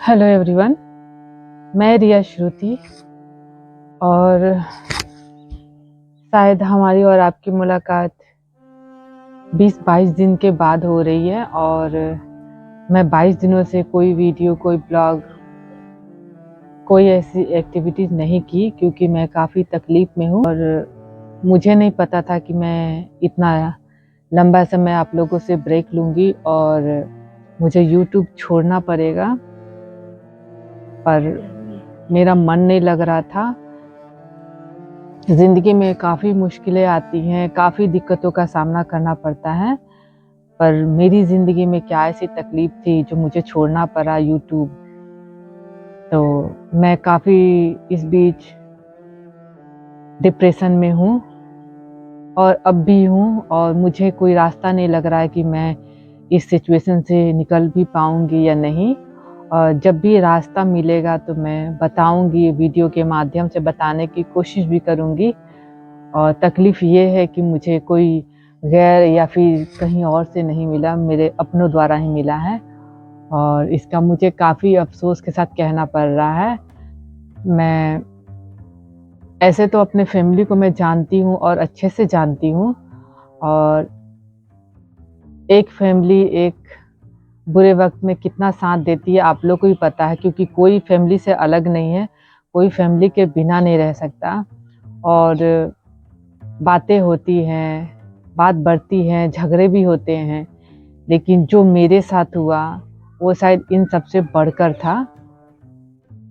Hello everyone, मैं रिया श्रुति और शायद हमारी और आपकी मुलाकात 20-22 दिन के बाद हो रही है। और मैं 22 दिनों से कोई वीडियो, कोई ब्लॉग, कोई ऐसी एक्टिविटी नहीं की क्योंकि मैं काफ़ी तकलीफ़ में हूँ और मुझे नहीं पता था कि मैं इतना लंबा समय आप लोगों से ब्रेक लूँगी और मुझे यूट्यूब छोड़ना पड़ेगा। पर मेरा मन नहीं लग रहा था। ज़िंदगी में काफ़ी मुश्किलें आती हैं, काफ़ी दिक्कतों का सामना करना पड़ता है, पर मेरी ज़िंदगी में क्या ऐसी तकलीफ़ थी जो मुझे छोड़ना पड़ा यूट्यूब। तो मैं काफ़ी इस बीच डिप्रेशन में हूँ और अब भी हूँ और मुझे कोई रास्ता नहीं लग रहा है कि मैं इस सिचुएशन से निकल भी पाऊँगी या नहीं। और जब भी रास्ता मिलेगा तो मैं बताऊँगी, वीडियो के माध्यम से बताने की कोशिश भी करूँगी। और तकलीफ़ ये है कि मुझे कोई गैर या फिर कहीं और से नहीं मिला, मेरे अपनों द्वारा ही मिला है और इसका मुझे काफ़ी अफ़सोस के साथ कहना पड़ रहा है। मैं ऐसे तो अपने फैमिली को मैं जानती हूँ और अच्छे से जानती हूँ और एक फैमिली एक बुरे वक़्त में कितना साथ देती है आप लोग को भी पता है, क्योंकि कोई फैमिली से अलग नहीं है, कोई फैमिली के बिना नहीं रह सकता। और बातें होती हैं, बात बढ़ती हैं, झगड़े भी होते हैं, लेकिन जो मेरे साथ हुआ वो शायद इन सब से बढ़कर था।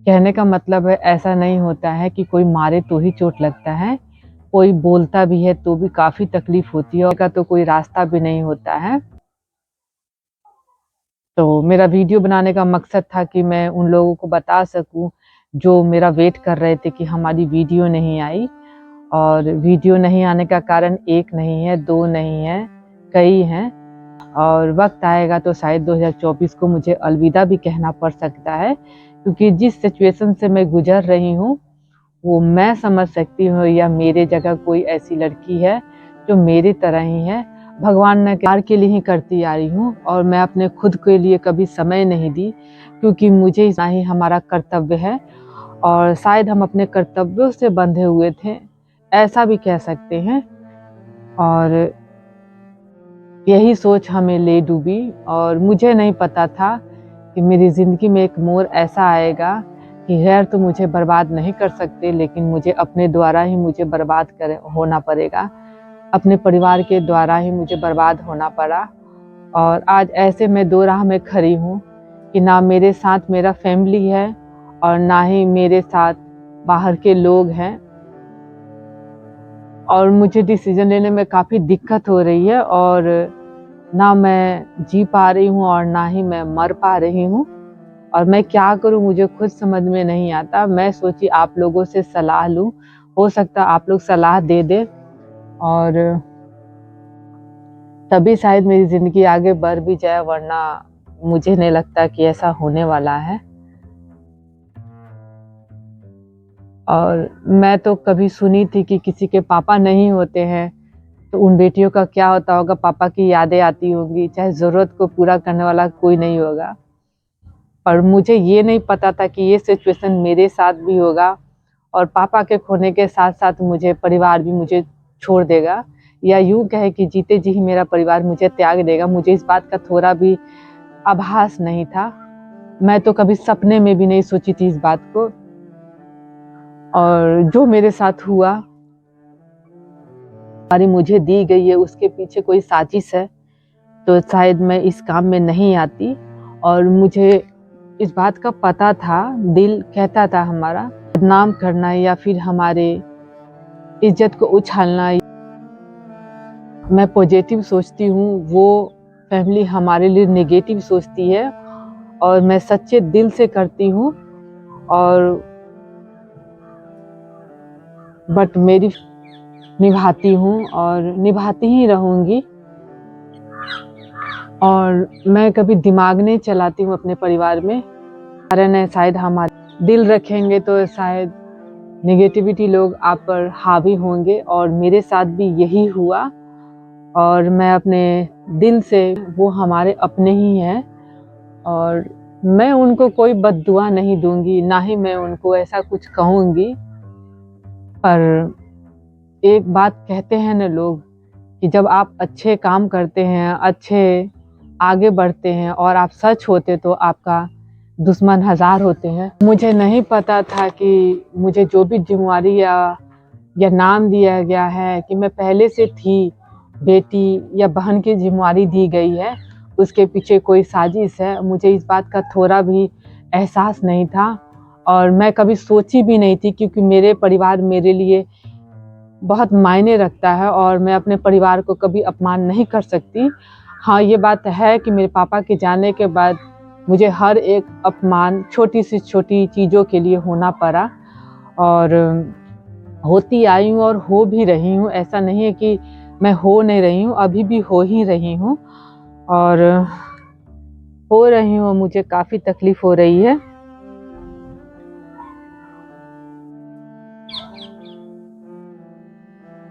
कहने का मतलब है ऐसा नहीं होता है कि कोई मारे तो ही चोट लगता है, कोई बोलता भी है तो भी काफ़ी तकलीफ़ होती है और का तो कोई रास्ता भी नहीं होता है। तो मेरा वीडियो बनाने का मकसद था कि मैं उन लोगों को बता सकूं जो मेरा वेट कर रहे थे कि हमारी वीडियो नहीं आई। और वीडियो नहीं आने का कारण एक नहीं है, दो नहीं है, कई हैं। और वक्त आएगा तो शायद 2024 को मुझे अलविदा भी कहना पड़ सकता है, क्योंकि जिस सिचुएशन से मैं गुजर रही हूँ वो मैं समझ सकती हूँ, या मेरे जगह कोई ऐसी लड़की है जो मेरी तरह ही है। भगवान ने प्यार के लिए ही करती आ रही हूँ और मैं अपने खुद के लिए कभी समय नहीं दी, क्योंकि मुझे इतना ही हमारा कर्तव्य है और शायद हम अपने कर्तव्यों से बंधे हुए थे, ऐसा भी कह सकते हैं। और यही सोच हमें ले डूबी और मुझे नहीं पता था कि मेरी ज़िंदगी में एक मोड़ ऐसा आएगा कि गैर तो मुझे बर्बाद नहीं कर सकते, लेकिन मुझे अपने द्वारा ही मुझे बर्बाद होना पड़ेगा। अपने परिवार के द्वारा ही मुझे बर्बाद होना पड़ा। और आज ऐसे मैं दो राह में खड़ी हूँ कि ना मेरे साथ मेरा फैमिली है और ना ही मेरे साथ बाहर के लोग हैं। और मुझे डिसीजन लेने में काफ़ी दिक्कत हो रही है और ना मैं जी पा रही हूँ और ना ही मैं मर पा रही हूँ। और मैं क्या करूँ मुझे खुद समझ में नहीं आता। मैं सोची आप लोगों से सलाह लूँ, हो सकता आप लोग सलाह दे दें और तभी शायद मेरी ज़िंदगी आगे बढ़ भी जाए, वरना मुझे नहीं लगता कि ऐसा होने वाला है। और मैं तो कभी सुनी थी कि किसी के पापा नहीं होते हैं तो उन बेटियों का क्या होता होगा, पापा की यादें आती होंगी, चाहे ज़रूरत को पूरा करने वाला कोई नहीं होगा। पर मुझे ये नहीं पता था कि ये सिचुएशन मेरे साथ भी होगा और पापा के खोने के साथ साथ मुझे परिवार भी मुझे छोड़ देगा, या यूँ कहे कि जीते जी ही मेरा परिवार मुझे त्याग देगा। मुझे इस बात का थोड़ा भी आभास नहीं था। मैं तो कभी सपने में भी नहीं सोची थी इस बात को। और जो मेरे साथ हुआ, हमारी मुझे दी गई है, उसके पीछे कोई साजिश है तो शायद मैं इस काम में नहीं आती। और मुझे इस बात का पता था, दिल कहता था हमारा बदनाम करना या फिर हमारे इज्जत को उछालना। मैं पॉजिटिव सोचती हूँ, वो फैमिली हमारे लिए नेगेटिव सोचती है और मैं सच्चे दिल से करती हूँ। और बट मेरी निभाती हूँ और निभाती ही रहूँगी। और मैं कभी दिमाग नहीं चलाती हूँ अपने परिवार में, कारण है शायद हमारे दिल रखेंगे तो शायद नेगेटिविटी लोग आप पर हावी होंगे, और मेरे साथ भी यही हुआ। और मैं अपने दिल से, वो हमारे अपने ही हैं और मैं उनको कोई बद्दुआ नहीं दूंगी, ना ही मैं उनको ऐसा कुछ कहूँगी। पर एक बात कहते हैं ना लोग कि जब आप अच्छे काम करते हैं, अच्छे आगे बढ़ते हैं और आप सच होते तो आपका दुश्मन हज़ार होते हैं। मुझे नहीं पता था कि मुझे जो भी जिम्मेवारी या नाम दिया गया है कि मैं पहले से थी, बेटी या बहन की जिम्मेवारी दी गई है, उसके पीछे कोई साजिश है। मुझे इस बात का थोड़ा भी एहसास नहीं था और मैं कभी सोची भी नहीं थी, क्योंकि मेरे परिवार मेरे लिए बहुत मायने रखता है और मैं अपने परिवार को कभी अपमान नहीं कर सकती। हाँ, ये बात है कि मेरे पापा के जाने के बाद मुझे हर एक अपमान छोटी से छोटी चीज़ों के लिए होना पड़ा और होती आई हूँ और हो भी रही हूँ। ऐसा नहीं है कि मैं हो नहीं रही हूँ, अभी भी हो ही रही हूँ और हो रही हूँ। मुझे काफ़ी तकलीफ हो रही है।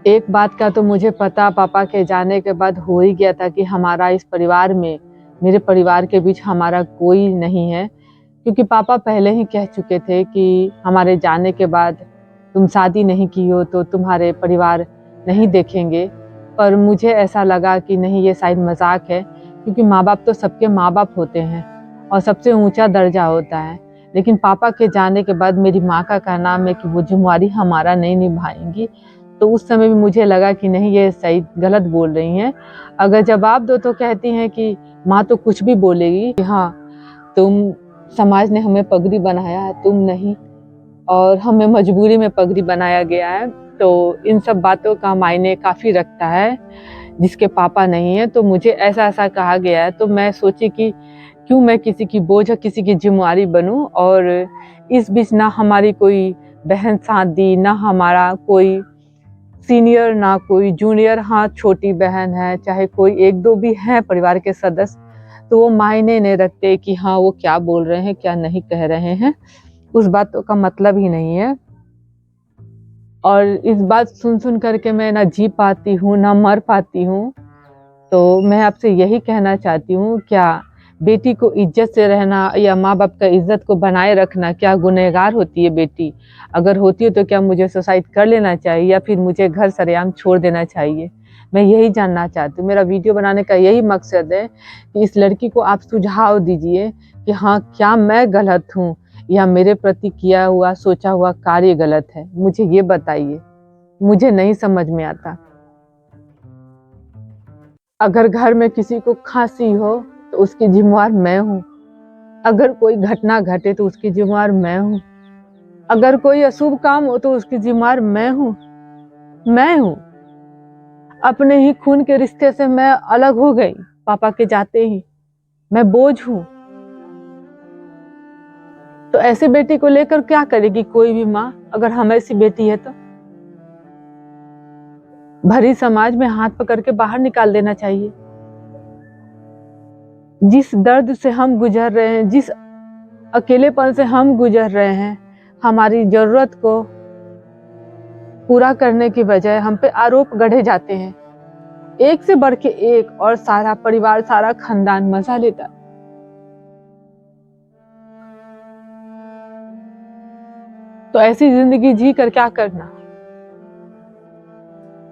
एक बात का तो मुझे पता पापा के जाने के बाद हो ही गया था कि हमारा इस परिवार में, मेरे परिवार के बीच हमारा कोई नहीं है, क्योंकि पापा पहले ही कह चुके थे कि हमारे जाने के बाद तुम शादी नहीं की हो तो तुम्हारे परिवार नहीं देखेंगे। पर मुझे ऐसा लगा कि नहीं, ये शायद मजाक है, क्योंकि माँ बाप तो सबके माँ बाप होते हैं और सबसे ऊंचा दर्जा होता है। लेकिन पापा के जाने के बाद मेरी माँ का कहना है कि वो जिम्मेवारी हमारा नहीं निभाएंगी, तो उस समय भी मुझे लगा कि नहीं, ये सही गलत बोल रही हैं। अगर जवाब दो तो कहती हैं कि माँ तो कुछ भी बोलेगी, हाँ तुम, समाज ने हमें पगड़ी बनाया है, तुम नहीं, और हमें मजबूरी में पगड़ी बनाया गया है। तो इन सब बातों का मायने काफ़ी रखता है जिसके पापा नहीं है। तो मुझे ऐसा ऐसा कहा गया है, तो मैं सोची कि क्यों मैं किसी की बोझ या किसी की जिम्मेवारी बनूं। और इस बीच ना हमारी कोई बहन साथ दी, ना हमारा कोई सीनियर ना कोई जूनियर। हाँ, छोटी बहन है, चाहे कोई एक दो भी हैं परिवार के सदस्य, तो वो मायने नहीं रखते कि हाँ वो क्या बोल रहे हैं क्या नहीं कह रहे हैं, उस बातों का मतलब ही नहीं है। और इस बात सुन सुन करके मैं ना जी पाती हूँ ना मर पाती हूँ। तो मैं आपसे यही कहना चाहती हूँ, क्या बेटी को इज्जत से रहना या माँ बाप का इज्जत को बनाए रखना, क्या गुनहगार होती है बेटी? अगर होती है तो क्या मुझे सुसाइड कर लेना चाहिए या फिर मुझे घर सरेआम छोड़ देना चाहिए? मैं यही जानना चाहती हूँ। मेरा वीडियो बनाने का यही मकसद है कि इस लड़की को आप सुझाव दीजिए कि हाँ, क्या मैं गलत हूँ या मेरे प्रति किया हुआ सोचा हुआ कार्य गलत है? मुझे ये बताइए, मुझे नहीं समझ में आता। अगर घर में किसी को खांसी हो तो उसकी जिम्मेवार मैं हूँ। अगर कोई घटना घटे तो उसकी जिम्मेवार मैं हूँ। अगर कोई अशुभ काम हो तो उसकी जिम्मेवार मैं हूँ। मैं हूँ। अपने ही खून के रिश्ते से मैं अलग हो गई पापा के जाते ही। मैं बोझ हूँ। तो ऐसी बेटी को लेकर क्या करेगी कोई भी माँ? अगर हम ऐसी बेटी है तो भरी समाज में हाथ पकड़ के बाहर निकाल देना चाहिए। जिस दर्द से हम गुजर रहे हैं, जिस अकेलेपन से हम गुजर रहे हैं, हमारी जरूरत को पूरा करने की बजाय हम पे आरोप गढ़े जाते हैं, एक से बढ़ के एक, और सारा परिवार सारा खानदान मजा लेता। तो ऐसी जिंदगी जी कर क्या करना?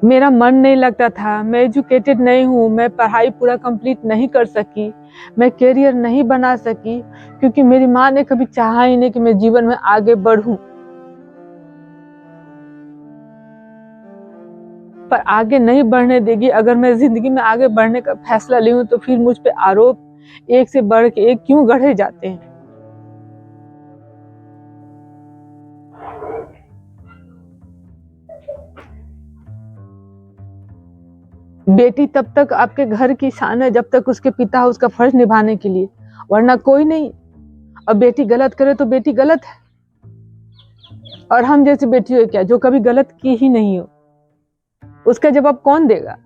मेरा मन नहीं लगता था, मैं एजुकेटेड नहीं हूँ, मैं पढ़ाई पूरा कंप्लीट नहीं कर सकी, मैं करियर नहीं बना सकी, क्योंकि मेरी माँ ने कभी चाहा ही नहीं कि मैं जीवन में आगे बढ़ूं। पर आगे नहीं बढ़ने देगी। अगर मैं जिंदगी में आगे बढ़ने का फैसला लूं तो फिर मुझ पे आरोप एक से बढ़ के एक क्यों गढ़े जाते हैं? बेटी तब तक आपके घर की शान है जब तक उसके पिता उसका फर्ज निभाने के लिए, वरना कोई नहीं। और बेटी गलत करे तो बेटी गलत है, और हम जैसी बेटी हो क्या जो कभी गलत की ही नहीं हो, उसका जवाब कौन देगा?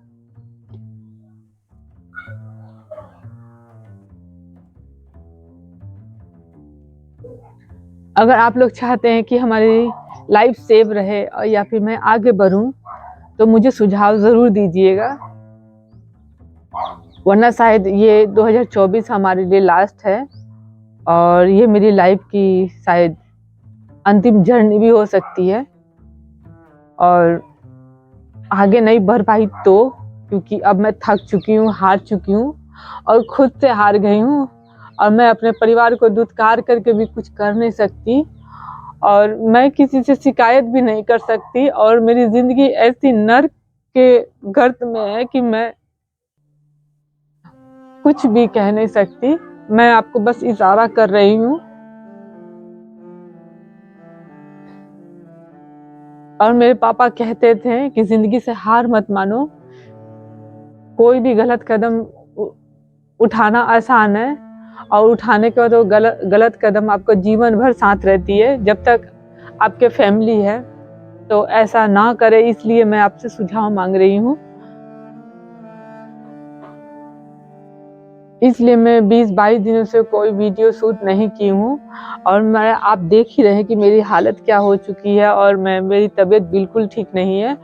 अगर आप लोग चाहते हैं कि हमारी लाइफ सेव रहे और या फिर मैं आगे बढ़ूं, तो मुझे सुझाव जरूर दीजिएगा, वरना शायद ये 2024 हमारे लिए लास्ट है और ये मेरी लाइफ की शायद अंतिम जर्नी भी हो सकती है, और आगे नहीं बढ़ पाई तो, क्योंकि अब मैं थक चुकी हूँ, हार चुकी हूँ और खुद से हार गई हूँ, और मैं अपने परिवार को दुत्कार करके भी कुछ कर नहीं सकती, और मैं किसी से शिकायत भी नहीं कर सकती, और मेरी जिंदगी ऐसी नर्क के गर्त में है कि मैं कुछ भी कह नहीं सकती। मैं आपको बस इशारा कर रही हूँ, और मेरे पापा कहते थे कि जिंदगी से हार मत मानो, कोई भी गलत कदम उठाना आसान है, और उठाने के बाद वो गलत कदम आपको जीवन भर साथ रहती है जब तक आपके फैमिली है। तो ऐसा ना करे, इसलिए मैं आपसे सुझाव मांग रही हूँ। इसलिए मैं 20-22 दिनों से कोई वीडियो शूट नहीं की हूँ, और मैं आप देख ही रहे कि मेरी हालत क्या हो चुकी है, और मेरी तबीयत बिल्कुल ठीक नहीं है।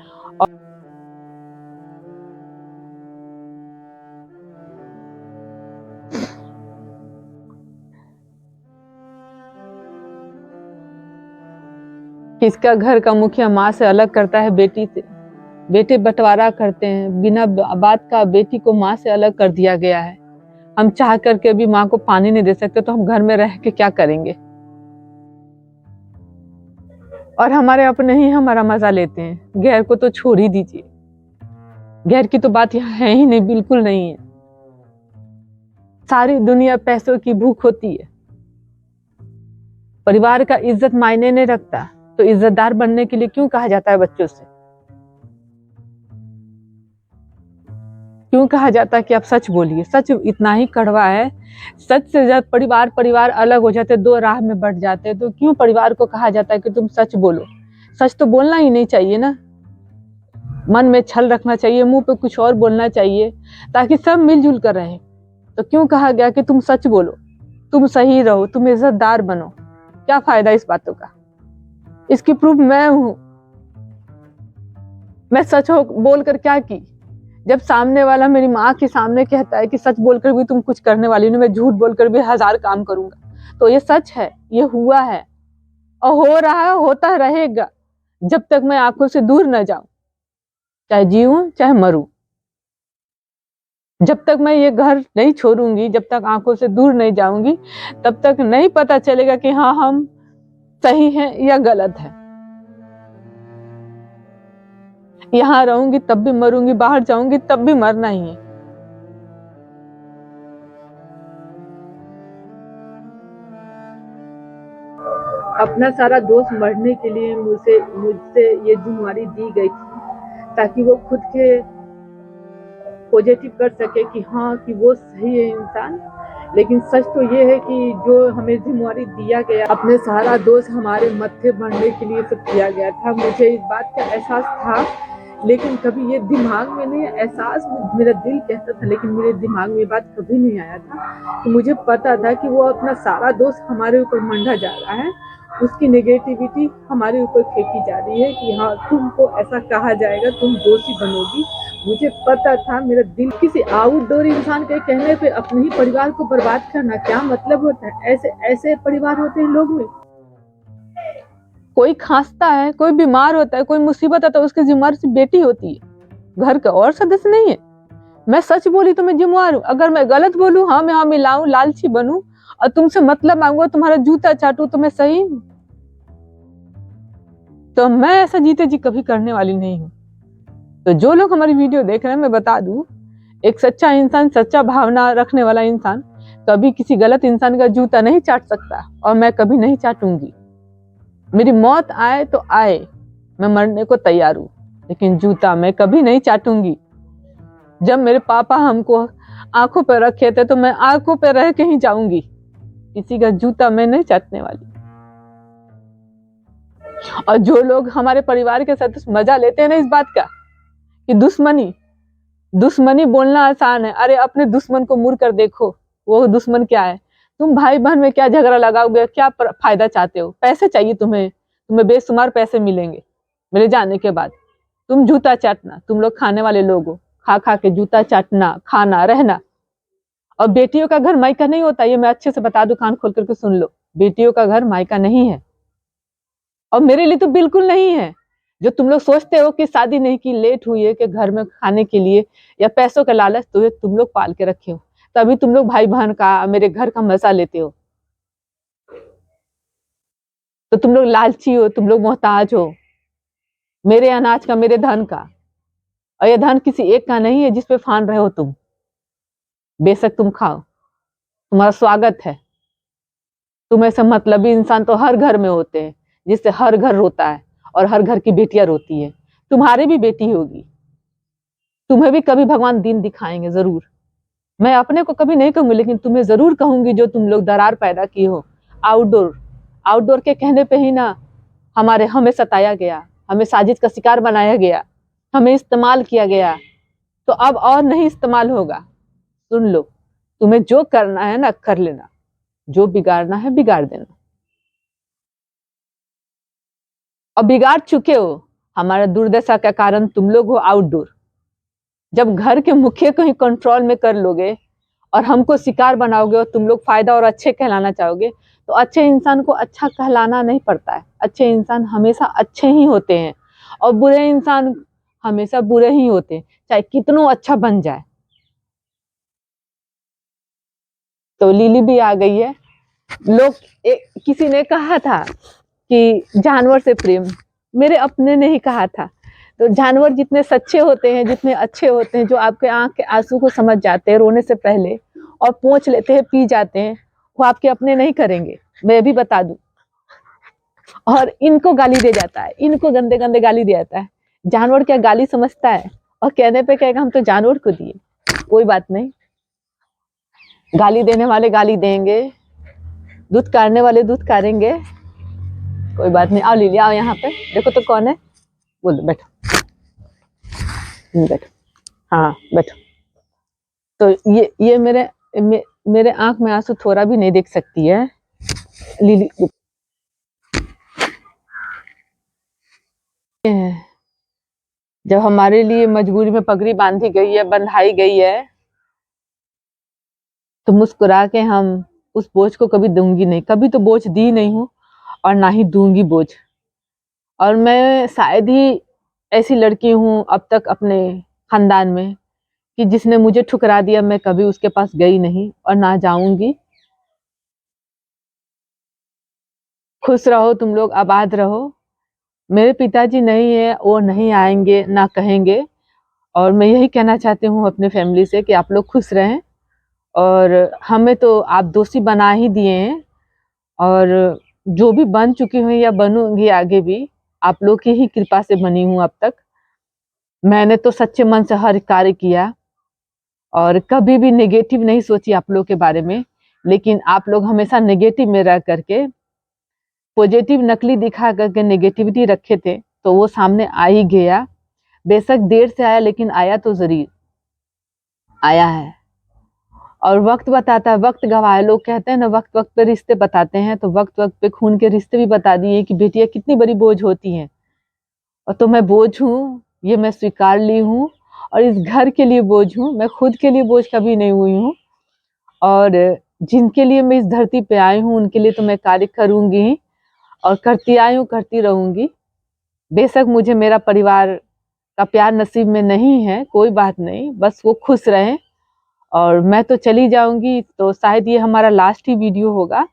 किसका घर का मुखिया माँ से अलग करता है बेटी से, बेटे बंटवारा करते हैं, बिना बात का बेटी को माँ से अलग कर दिया गया है। हम चाह करके भी माँ को पानी नहीं दे सकते, तो हम घर में रह के क्या करेंगे। और हमारे अपने ही हमारा मजा लेते हैं, गैर को तो छोड़ ही दीजिए। गैर की तो बात यहाँ है ही नहीं, बिल्कुल नहीं है। सारी दुनिया पैसों की भूख होती है, परिवार का इज्जत मायने नहीं रखता। तो इज्जतदार बनने के लिए क्यों कहा जाता है बच्चों से, क्यों कहा जाता है कि आप सच बोलिए। सच इतना ही कड़वा है, सच से जब परिवार अलग हो जाते, दो राह में बढ़ जाते, तो क्यों परिवार को कहा जाता है कि तुम सच बोलो। सच तो बोलना ही नहीं चाहिए ना, मन में छल रखना चाहिए, मुंह पे कुछ और बोलना चाहिए, ताकि सब मिलजुल कर रहे। तो क्यों कहा गया कि तुम सच बोलो, तुम सही रहो, तुम इज्जतदार बनो। क्या फायदा इस बातों का। इसकी प्रूफ मैं हूं। मैं सच हो बोलकर क्या की, जब सामने वाला मेरी माँ के सामने कहता है कि सच बोलकर भी तुम कुछ करने वाली नहीं, मैं झूठ बोलकर भी 1000 काम करूंगा, तो ये सच है, ये हुआ है और हो रहा है, होता रहेगा जब तक मैं आंखों से दूर न जाऊं, चाहे जीऊं चाहे मरूं। जब तक मैं ये घर नहीं छोड़ूंगी, जब तक आंखों से दूर नहीं जाऊंगी, तब तक नहीं पता चलेगा कि हाँ हम सही हैं या गलत है। यहाँ रहूंगी तब भी मरूंगी, बाहर जाऊंगी तब भी मरना ही है। अपना सारा दोस्त मरने के लिए मुझसे ये जिम्मेवारी दी गई थी, ताकि वो खुद के पॉजिटिव कर सके कि हाँ कि वो सही है इंसान। लेकिन सच तो ये है कि जो हमें जिम्मेवारी दिया गया, अपने सारा दोष हमारे मत्थे भरने के लिए सब किया गया था। मुझे इस बात का एहसास था, लेकिन कभी ये दिमाग में नहीं, एहसास मेरा दिल कहता था, लेकिन मेरे दिमाग में ये बात कभी नहीं आया था। तो मुझे पता था कि वो अपना सारा दोष हमारे ऊपर मंडा जा रहा है, उसकी नेगेटिविटी हमारे ऊपर फेंकी जा रही है कि हाँ तुमको ऐसा कहा जाएगा, तुम दोषी बनोगी। मुझे पता था, मेरा दिल। किसी आउटडोर इंसान के कहने पे अपने ही परिवार को बर्बाद करना क्या मतलब होता है। ऐसे ऐसे परिवार होते हैं लोग में। कोई खांसता है, कोई बीमार होता है, कोई मुसीबत आता है, उसकी जिम्मेदारी सिर्फ बेटी होती है, घर का और सदस्य नहीं है। मैं सच बोली तो मैं जिम्मेवार हूँ, अगर मैं गलत बोलूँ, हाँ मैं हाँ मिलाऊं, लालची बनूं और तुमसे मतलब मांगू, तुम्हारा जूता चाटू, तो मैं सही हूँ। तो मैं ऐसा जीते जी कभी करने वाली नहीं हूँ। तो जो लोग हमारी वीडियो देख रहे हैं, मैं बता दूं, एक सच्चा इंसान, सच्चा भावना रखने वाला इंसान कभी किसी गलत इंसान का जूता नहीं चाट सकता, और मैं कभी नहीं चाटूंगी। मेरी मौत आए तो आए, मैं मरने को तैयार हूँ, लेकिन जूता मैं कभी नहीं चाटूंगी। जब मेरे पापा हमको आंखों पर रखे थे, तो मैं आंखों पर रह के ही जाऊंगी, किसी का जूता मैं नहीं चाटने वाली। और जो लोग हमारे परिवार के साथ मजा लेते हैं ना इस बात का कि दुश्मनी बोलना आसान है, अरे अपने दुश्मन को मुड़ कर देखो, वो दुश्मन क्या है। तुम भाई बहन में क्या झगड़ा लगाओगे, क्या फायदा चाहते हो, पैसे चाहिए तुम्हें, तुम्हें बेशुमार पैसे मिलेंगे मेरे जाने के बाद। तुम जूता चाटना, तुम लोग खाने वाले लोग हो, खा खा के जूता चाटना, खाना, रहना, और बेटियों का घर मायका नहीं होता, ये मैं अच्छे से बता दूं, कान खोल करके सुन लो। बेटियों का घर मायका नहीं है, और मेरे लिए तो बिल्कुल नहीं है। जो तुम लोग सोचते हो कि शादी नहीं की, लेट हुई है, कि घर में खाने के लिए या पैसों का लालच तो तुम लोग पाल के रखे हो, तभी तुम लोग भाई बहन का, मेरे घर का मजा लेते हो। तो तुम लोग लालची हो, तुम लोग मोहताज हो मेरे अनाज का, मेरे धन का। और ये धन किसी एक का नहीं है जिसपे फान रहे हो तुम। बेशक तुम खाओ, तुम्हारा स्वागत है। तुम ऐसे मतलबी इंसान तो हर घर में होते हैं, जिससे हर घर रोता है और हर घर की बेटियां रोती है। तुम्हारी भी बेटी होगी, तुम्हें भी कभी भगवान दिन दिखाएंगे जरूर। मैं अपने को कभी नहीं कहूंगी, लेकिन तुम्हें जरूर कहूंगी, जो तुम लोग दरार पैदा किए हो। आउटडोर आउटडोर के कहने पे ही ना हमें सताया गया, हमें साजिश का शिकार बनाया गया, हमें इस्तेमाल किया गया। तो अब और नहीं इस्तेमाल होगा। सुन लो, तुम्हें जो करना है ना कर लेना, जो बिगाड़ना है बिगाड़ देना। और बिगाड़ चुके हो, हमारा दुर्दशा का कारण तुम लोग हो आउटडोर। जब घर के मुखिया को ही कंट्रोल में कर लोगे और हमको शिकार बनाओगे, और तुम लोग फायदा और अच्छे कहलाना चाहोगे, तो अच्छे इंसान को अच्छा कहलाना नहीं पड़ता है। अच्छे इंसान हमेशा अच्छे ही होते हैं, और बुरे इंसान हमेशा बुरे ही होते हैं, चाहे कितनों अच्छा बन जाए। तो लिली भी आ गई है। किसी ने कहा था कि जानवर से प्रेम, मेरे अपने ने ही कहा था। तो जानवर जितने सच्चे होते हैं, जितने अच्छे होते हैं, जो आपके आंख के आंसू को समझ जाते हैं रोने से पहले, और पोंछ लेते हैं, पी जाते हैं, वो आपके अपने नहीं करेंगे, मैं भी बता दूं। और इनको गाली दे जाता है, इनको गंदे गंदे गाली दे जाता है। जानवर क्या गाली समझता है, और कहने पे कहेगा हम तो जानवर को दिए। कोई बात नहीं, गाली देने वाले गाली देंगे, दूध काटने वाले दूध काटेंगे, कोई बात नहीं। आओ लिली, आओ यहाँ पे, देखो तो कौन है, बोलो, बैठो, बैठो, हाँ बैठो। तो ये मेरे आंख में आंसू थोड़ा भी नहीं देख सकती है लिली। जब हमारे लिए मजबूरी में पगड़ी बांधी गई है, बंधाई गई है, तो मुस्कुरा के हम उस बोझ को कभी दूंगी नहीं। कभी तो बोझ दी नहीं हूँ, और ना ही दूंगी बोझ। और मैं शायद ही ऐसी लड़की हूँ अब तक अपने खानदान में कि जिसने मुझे ठुकरा दिया। मैं कभी उसके पास गई नहीं और ना जाऊंगी। खुश रहो तुम लोग, आबाद रहो। मेरे पिताजी नहीं है, वो नहीं आएंगे ना कहेंगे। और मैं यही कहना चाहती हूँ अपने फैमिली से कि आप लोग खुश रहें। और हमें तो आप दोषी बना ही दिए हैं, और जो भी बन चुकी हूँ या बनूंगी आगे भी, आप लोग की ही कृपा से बनी हूँ अब तक। मैंने तो सच्चे मन से हर कार्य किया, और कभी भी नेगेटिव नहीं सोची आप लोग के बारे में। लेकिन आप लोग हमेशा नेगेटिव में रह करके पॉजिटिव नकली दिखा करके नेगेटिविटी रखे थे, तो वो सामने आ ही गया। बेशक देर से आया, लेकिन आया तो जरूर आया है। और वक्त बताता है, वक्त गवाह है। लोग कहते हैं ना, वक्त वक्त पे रिश्ते बताते हैं, तो वक्त वक्त पे खून के रिश्ते भी बता दिए कि बेटियां कितनी बड़ी बोझ होती हैं। और तो मैं बोझ हूँ, ये मैं स्वीकार ली हूँ, और इस घर के लिए बोझ हूँ। मैं खुद के लिए बोझ कभी नहीं हुई हूँ। और जिनके लिए मैं इस धरती पे आई हूँ, उनके लिए तो मैं कार्य करूंगी, और करती आई हूँ, करती रहूंगी। बेशक मुझे मेरा परिवार का प्यार नसीब में नहीं है, कोई बात नहीं, बस वो खुश रहें। और मैं तो चली जाऊंगी, तो शायद ये हमारा लास्ट ही वीडियो होगा।